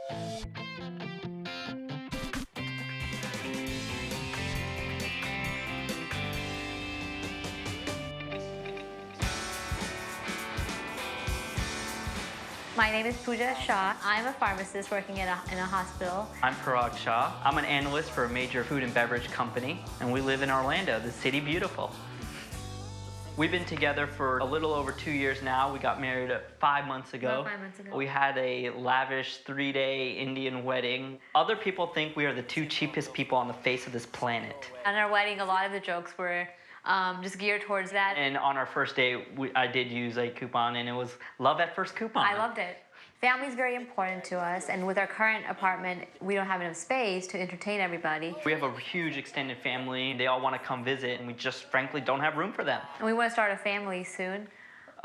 My name is Puja Shah. I'm a pharmacist working in a hospital. I'm Parag Shah. I'm an analyst for a major food and beverage company, and we live in Orlando, the city beautiful. We've been together for a little over 2 years now. We got married 5 months ago. About 5 months ago. We had a lavish 3-day Indian wedding. Other people think we are the 2 cheapest people on the face of this planet. At our wedding, a lot of the jokes were just geared towards that. And on our first date, I did use a coupon, and it was love at first coupon. I loved it. Family is very important to us, and with our current apartment, we don't have enough space to entertain everybody. We have a huge extended family. They all want to come visit, and we just frankly don't have room for them. And we want to start a family soon.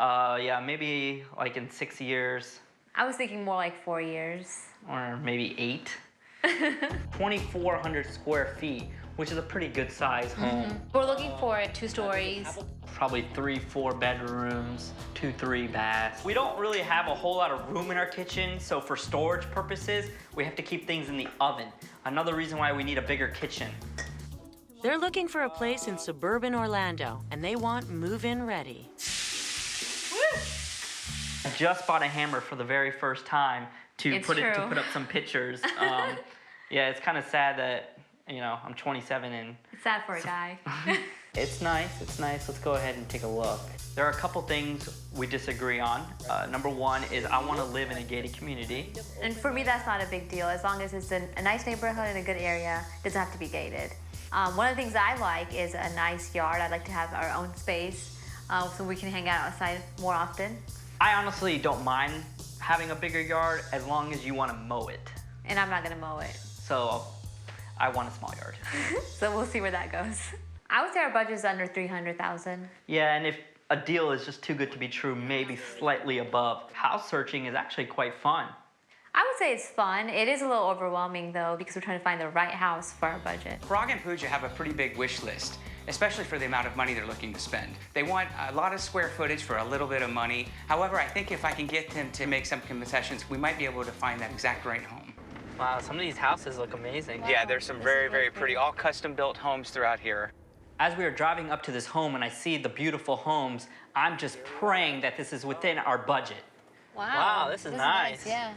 Yeah, maybe like in 6 years. I was thinking more like 4 years. Or maybe 8. 2,400 square feet, which is a pretty good size home. We're looking for 2 stories. Probably 3-4 bedrooms, 2-3 baths. We don't really have a whole lot of room in our kitchen, so for storage purposes, we have to keep things in the oven. Another reason why we need a bigger kitchen. They're looking for a place in suburban Orlando, and they want move-in ready. I just bought a hammer for the very first time to put up some pictures. Yeah, it's kind of sad that, you know, I'm 27 and... It's sad for a guy. It's nice, it's nice. Let's go ahead and take a look. There are a couple things we disagree on. Number one is I want to live in a gated community. And for me, that's not a big deal. As long as it's a nice neighborhood and a good area, it doesn't have to be gated. One of the things I like is a nice yard. I'd like to have our own space so we can hang out outside more often. I honestly don't mind having a bigger yard as long as you want to mow it. And I'm not going to mow it. So I want a small yard. So we'll see where that goes. I would say our budget is under $300,000. Yeah, and if a deal is just too good to be true, maybe slightly above. House searching is actually quite fun. I would say it's fun. It is a little overwhelming, though, because we're trying to find the right house for our budget. Parag and Puja have a pretty big wish list, especially for the amount of money they're looking to spend. They want a lot of square footage for a little bit of money. However, I think if I can get them to make some concessions, we might be able to find that exact right home. Wow, some of these houses look amazing. Yeah, there's some very, very pretty, all custom-built homes throughout here. As we are driving up to this home and I see the beautiful homes, I'm just praying that this is within our budget. Wow, this is nice. Yeah.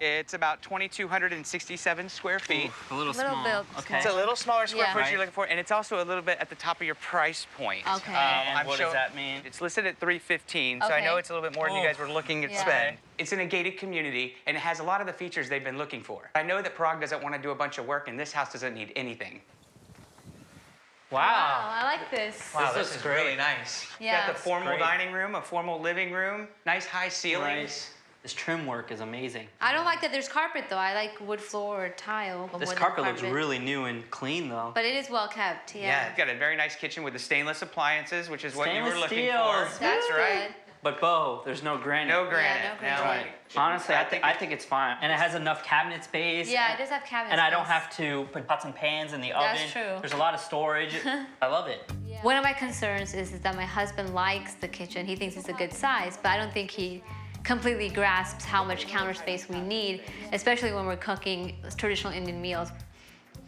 It's about 2,267 square feet. Ooh, a little small. Bit Okay. It's a little smaller square Yeah. footage you're looking for, and it's also a little bit at the top of your price point. Okay. And what does that mean? It's listed at $315, so I know Okay. it's a little bit more than you guys were looking to Yeah. spend. It's in a gated community, and it has a lot of the features they've been looking for. I know that Parag doesn't want to do a bunch of work, and this house doesn't need anything. Wow, I like this. Wow, This this is is really great. nice. Yeah. You got the formal Great. dining room, a formal living room, nice high ceilings. Nice. This trim work is amazing. I don't like that there's carpet, though. I like wood floor or tile. This more than carpet looks really new and clean, though. But it is well kept, Yeah, you've got a very nice kitchen with the stainless appliances, which is what you were Stainless looking steels. for. That's right. good. But Bo, there's no granite. No granite. no granite. Right. Honestly, I think it's fine. And it has enough cabinet space. Yeah, it does have cabinet And I don't space. have to put pots and pans in the oven. That's true. There's a lot of storage. I love it. One of my concerns is that my husband likes the kitchen. He thinks it's a good size, but I don't think he completely grasps how much counter space we need, especially when we're cooking traditional Indian meals.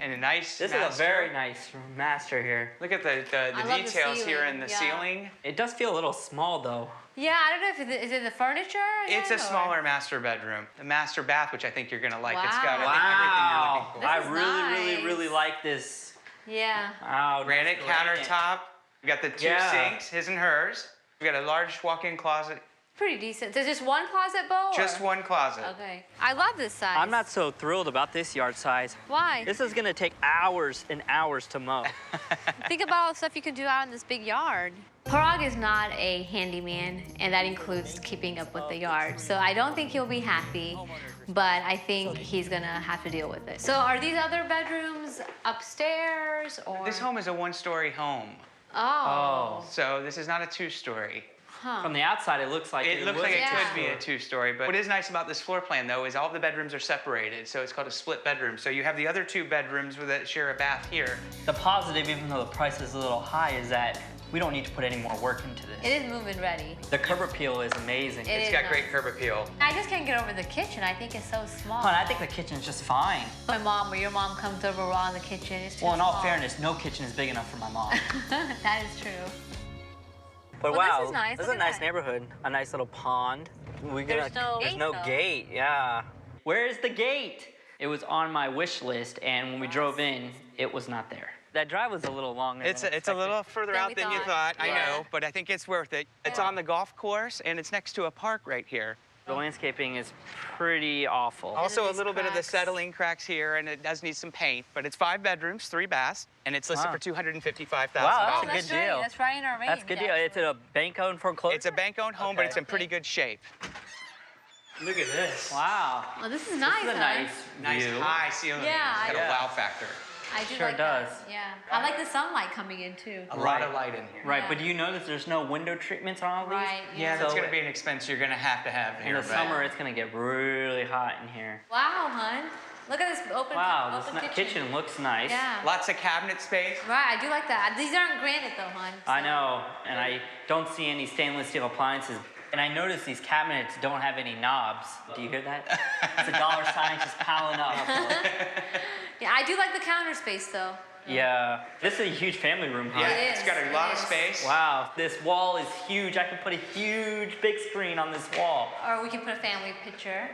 And a nice This master. is a very nice master here. Look at the I love the details here ceiling, in the yeah. ceiling. It does feel a little small, though. Yeah, I don't know if is it the furniture? It's a again, or- smaller master bedroom. The master bath, which I think you're gonna like. It's got, I Wow. think, everything you're looking for. This I is really, nice. really like this. Yeah. Wow, Granite countertop. We got the 2 Yeah. sinks, his and hers. We got a large walk-in closet. Pretty decent. There's just one closet, Bo? Just or- one closet. Okay. I love this size. I'm not so thrilled about this yard size. Why? This is gonna take hours and hours to mow. Think about all the stuff you can do out in this big yard. Parag is not a handyman, and that includes keeping up with the yard. So I don't think he'll be happy, but I think he's gonna have to deal with it. So are these other bedrooms upstairs, or? This home is a 1-story home. Oh. So this is not a 2-story. Huh. From the outside, it looks like It looks like it Yeah. could be a two-story, but what is nice about this floor plan, though, is all the bedrooms are separated, so it's called a split bedroom. So you have the other 2 bedrooms that share a bath here. The positive, even though the price is a little high, is that we don't need to put any more work into this. It is move-in ready. The curb appeal is amazing. It It's is got nice. great curb appeal. I just can't get over the kitchen. I think it's so small. Hon, I think the kitchen's just fine. My mom or your mom comes over, we're all in the kitchen. It's too Well, in all small. fairness, no kitchen is big enough for my mom. That is true. But Well, this wow, is nice. this is Look a at nice that. neighborhood. A nice little pond. There's no There's gate, no though. gate, yeah. Where is the gate? It was on my wish list, and when we drove in, it was not there. That drive was a little longer. It's a little further Than out we than you thought. thought, I Yeah. know, but I think it's worth it. It's Yeah. on the golf course, and it's next to a park right here. The landscaping is pretty awful. Also, a these little bit of the cracks. settling cracks here, and it does need some paint, but it's 5 bedrooms, 3 baths, and it's listed Wow. for $255,000. Wow, that's a That's good right. deal. That's right in our range. That's a good deal. It's a bank-owned foreclosure? It's a bank-owned home, but Okay. it's in pretty good shape. Look at this. Wow. Well, this is nice. This is a huh? nice Nice view. high ceiling. Yeah, It's got I- a wow factor. I do Sure like does. that. Yeah. I like the sunlight coming in too. A lot of light in here. Right, Yeah. but do you notice there's no window treatments on all these? Right. Yeah, that's So- going to be an expense you're going to have In here. the but- summer, it's gonna get really hot in here. Wow, hun. Look at this open, Wow, open this kitchen looks nice. Yeah. Lots of cabinet space. Right, I do like that. These aren't granite though, hun. I so- know, and I don't see any stainless steel appliances. And I notice these cabinets don't have any knobs. Do you hear that? It's a dollar sign just piling up. Yeah, I do like the counter space though. Yeah, this is a huge family room, huh? Yeah, It it's is, got a it lot of is. space. Wow, this wall is huge. I can put a huge big screen on this wall. Or we can put a family picture.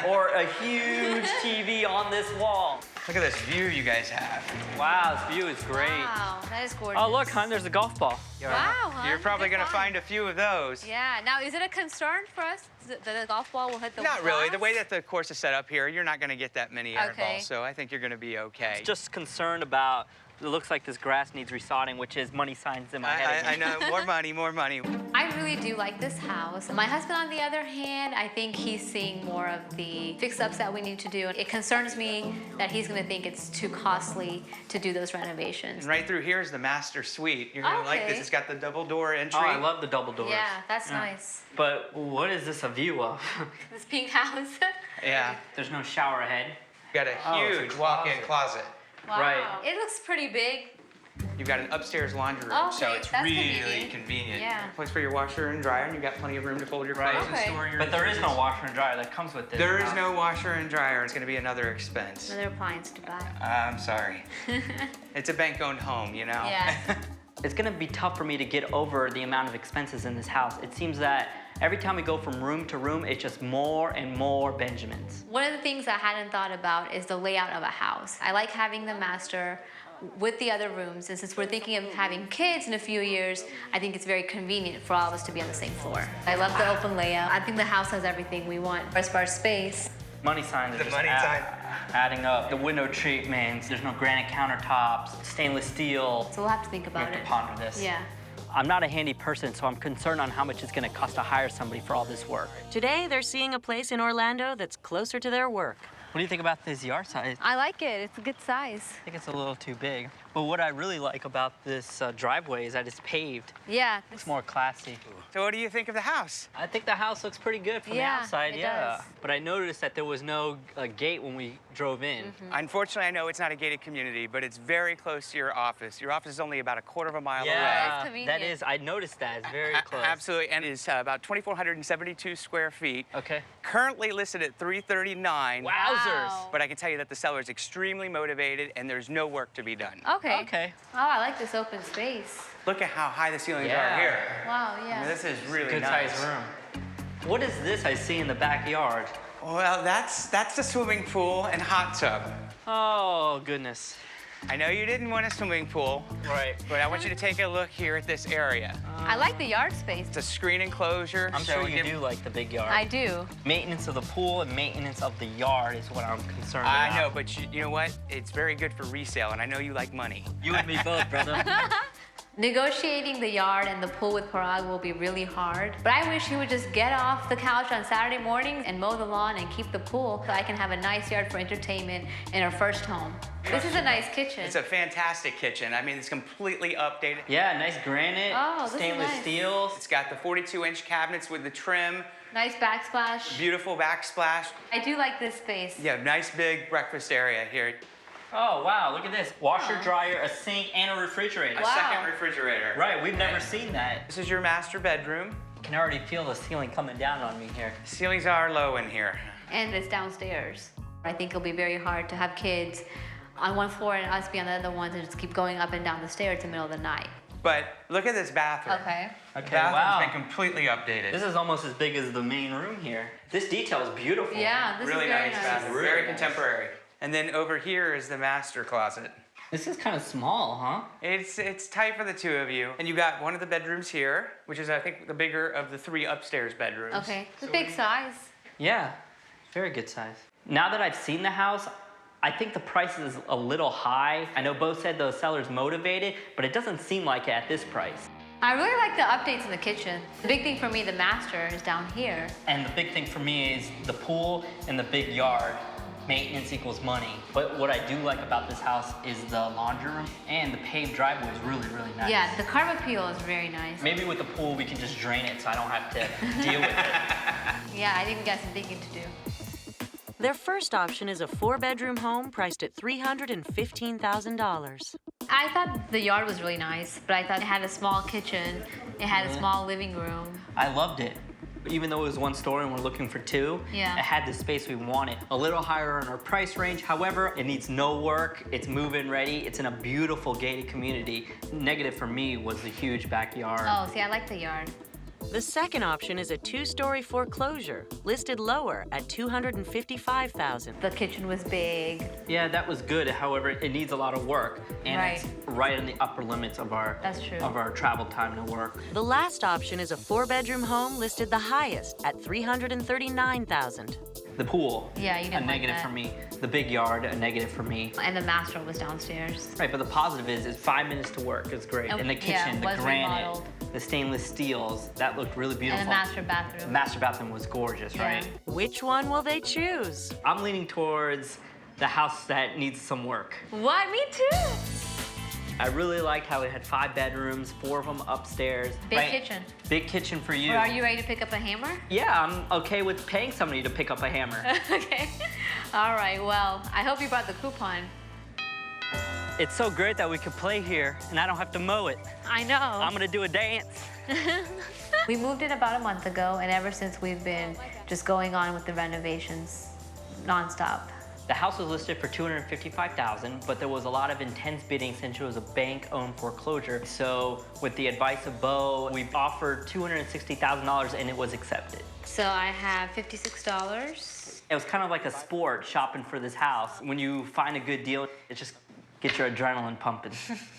Or a huge TV on this wall. Look at this view you guys have. Wow, this view is great. Wow, that is gorgeous. Oh, look, hon, there's a golf ball. Wow, hun. You're probably good going to find. find a few of those. Yeah. Now, is it a concern for us that the golf ball will hit the Not really. The glass? way that the course is set up here, you're not going to get that many air Okay. balls, so I think you're going to be okay. Just concerned about, it looks like this grass needs resodding, which is money signs in my head. I again. know, more money, more money. I really do like this house. My husband, on the other hand, I think he's seeing more of the fix-ups that we need to do. It concerns me that he's going to think it's too costly to do those renovations. And right through here is the master suite. You're going to like this. Okay. It's got the double door entry. Oh, I love the double doors. Yeah, that's nice. But what is this a view of? This pink house. Yeah. There's no shower head. You've got a Oh, it's a huge walk-in closet. Wow. Right. It looks pretty big. You've got an upstairs laundry room, Okay, so it's that's really convenient. Yeah. Place for your washer and dryer, and you've got plenty of room to fold your Right. clothes Okay. and store your But there is no washer and dryer that comes with this. There is no washer and dryer. It's going to be another expense. Another appliance to buy. I'm sorry. It's a bank-owned home, you know? Yeah. It's gonna be tough for me to get over the amount of expenses in this house. It seems that every time we go from room to room, it's just more and more Benjamins. One of the things I hadn't thought about is the layout of a house. I like having the master with the other rooms, and since we're thinking of having kids in a few years, I think it's very convenient for all of us to be on the same floor. I love the open layout. I think the house has everything we want as far as space. Money signs are The just money sign. adding up. The window treatments, there's no granite countertops, stainless steel. So we'll have to think We about have it. to ponder this. Yeah. I'm not a handy person, so I'm concerned on how much it's gonna cost to hire somebody for all this work. Today, they're seeing a place in Orlando that's closer to their work. What do you think about this yard size? I like it. It's a good size. I think it's a little too big. But what I really like about this driveway is that it's paved. Yeah. It's more classy. So what do you think of the house? I think the house looks pretty good from the Yeah, outside, it yeah. does. But I noticed that there was no gate when we drove in. Mm-hmm. Unfortunately, I know it's not a gated community, but it's very close to your office. Your office is only about a quarter of a mile away. Yeah, That's convenient. that is. I noticed that. It's very close. Absolutely, and it's about 2,472 square feet. Okay. Currently listed at 339. Wowzers. Wow. But I can tell you that the seller is extremely motivated, and there's no work to be done. Okay. Okay. Oh, I like this open space. Look at how high the ceilings Yeah. are here. Wow, I yeah. mean, this is really Good nice. sized room. What is this I see in the backyard? Well, that's the swimming pool and hot tub. Oh, goodness. I know you didn't want a swimming pool, Right. but I want you to take a look here at this area. I like the yard space. It's a screen enclosure. I'm so sure we you give- do like the big yard. I do. Maintenance of the pool and maintenance of the yard is what I'm concerned about. I know, but you know what? It's very good for resale, and I know you like money. You and me both, brother. Negotiating the yard and the pool with Parag will be really hard, but I wish he would just get off the couch on Saturday mornings and mow the lawn and keep the pool so I can have a nice yard for entertainment in our first home. This is a nice kitchen. It's a fantastic kitchen. I mean, it's completely updated. Yeah, nice granite, Oh, this is stainless nice. steel. It's got the 42-inch cabinets with the trim, Nice backsplash. beautiful backsplash. I do like this space. Yeah, nice big breakfast area here. Oh, wow, look at this. Washer, dryer, a sink, and a refrigerator. A Wow. second refrigerator. Right, we've never seen that. This is your master bedroom. I can already feel the ceiling coming down on me here. Ceilings are low in here. And it's downstairs. I think it'll be very hard to have kids on one floor and us be on the other one and just keep going up and down the stairs in the middle of the night. But look at this bathroom. Okay. The Okay, bathroom's wow. been completely updated. This is almost as big as the main room here. This detail is beautiful. Yeah, this really is very nice nice. bathroom, Really very nice. contemporary. And then over here is the master closet. This is kind of small, huh? It's tight for the two of you. And you got one of the bedrooms here, which is I think the bigger of the 3 upstairs bedrooms. Okay. It's a big size. Yeah, very good size. Now that I've seen the house, I think the price is a little high. I know Bo said the seller's motivated, but it doesn't seem like it at this price. I really like the updates in the kitchen. The big thing for me, the master, is down here. And the big thing for me is the pool and the big yard. Maintenance equals money. But what I do like about this house is the laundry room and the paved driveway is really, really nice. Yeah, the curb appeal is very nice. Maybe with the pool we can just drain it so I don't have to deal with it. Yeah, I think we got some thinking to do. Their first option is a 4-bedroom home priced at $315,000. I thought the yard was really nice, but I thought it had a small kitchen, it had a small living room. I loved it. Even though it was 1 story and we're looking for 2, Yeah. it had the space we wanted. A little higher in our price range. However, it needs no work. It's move-in ready. It's in a beautiful gated community. Negative for me was the huge backyard. Oh, see, I like the yard. The second option is a 2-story foreclosure, listed lower at $255,000. The kitchen was big. Yeah, that was good. However, it needs a lot of work, and Right. it's right in the upper limits of our That's true. travel time to work. The last option is a 4-bedroom home listed the highest at $339,000. The pool, Yeah, you a didn't like negative that. for me. The big yard, a negative for me. And the master was downstairs. Right, but the positive is 5 minutes to work. It's great. Oh, And the yeah, kitchen, it the was granite, remodeled. the stainless steels, that looked really beautiful. And the master bathroom. The master bathroom was gorgeous, Yeah. right? Which one will they choose? I'm leaning towards the house that needs some work. What? Me too. I really liked how it had 5 bedrooms, 4 of them upstairs. Big kitchen. Big kitchen for you. Well, are you ready to pick up a hammer? Yeah, I'm okay with paying somebody to pick up a hammer. Okay. All right, well, I hope you brought the coupon. It's so great that we could play here and I don't have to mow it. I know. I'm gonna do a dance. We moved in about a month ago, and ever since we've been just going on with the renovations nonstop. The house was listed for $255,000, but there was a lot of intense bidding since it was a bank-owned foreclosure. So with the advice of Bo, we offered $260,000 and it was accepted. So I have $56. It was kind of like a sport shopping for this house. When you find a good deal, it just gets your adrenaline pumping.